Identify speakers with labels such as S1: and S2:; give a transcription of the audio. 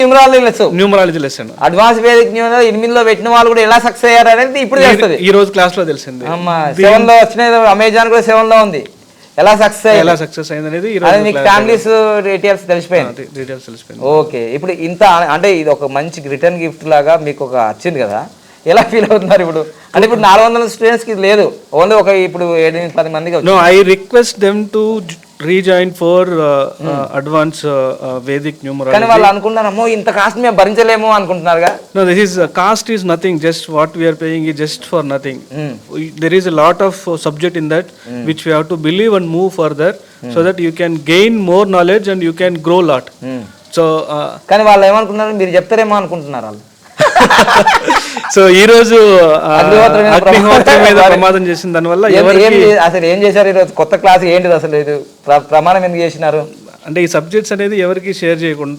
S1: Numerology lesson
S2: advance Vedic numerology 8లో పెట్టిన వాళ్ళు కూడా ఎలా సక్సెస్ అయ్యారు అనేది ఇప్పుడు తెలుస్తుంది.
S1: ఈ రోజు క్లాస్ లో తెలిసింది.
S2: 7లో వచ్చిన అమెజాన్ కూడా 7లో ఉంది. ఎలా సక్సెస్
S1: అయింది అనేది
S2: మీకు ఫ్యామిలీస్ డీటెయిల్స్ తెలిసిపోయింది. ఓకే, ఇప్పుడు ఇంత అంటే ఇది ఒక మంచి రిటర్న్ గిఫ్ట్ లాగా మీకు ఒక వచ్చింది కదా, ఎలా ఫీల్ అవుతున్నారు ఇప్పుడు? అంటే ఇప్పుడు 400 స్టూడెంట్స్ కి లేదు, ఓన్లీ ఒక ఇప్పుడు 7-10 మందికి.
S1: No, I request them to rejoin for advanced Vedic numerology.
S2: కానీ వాళ్ళు అనుకుంటున్నారమ్మో ఇంత కాస్ట్ మేము భరించలేము అనుకుంటున్నారుగా.
S1: No, this is cost is nothing, just what we are paying is just for nothing. There is a lot of subject in that which we have to believe and move further so that you can gain more knowledge and you can grow lot. So
S2: కానీ వాళ్ళు ఏమనుకుంటున్నారు, మీరు చెప్తారేమో అనుకుంటున్నారు వాళ్ళు.
S1: So ఈ రోజు అగ్నిహోత్రం మీద ప్రమాదం చేసిన దాని వల్ల
S2: అసలు ఏం చేశారు ఈరోజు? కొత్త క్లాస్ ఏంటిది అసలు? ఇది ప్రమాణం ఎందుకు చేసినారు
S1: అంటే ఈ సబ్జెక్ట్స్ అనేది ఎవరికి షేర్ చేయకుండా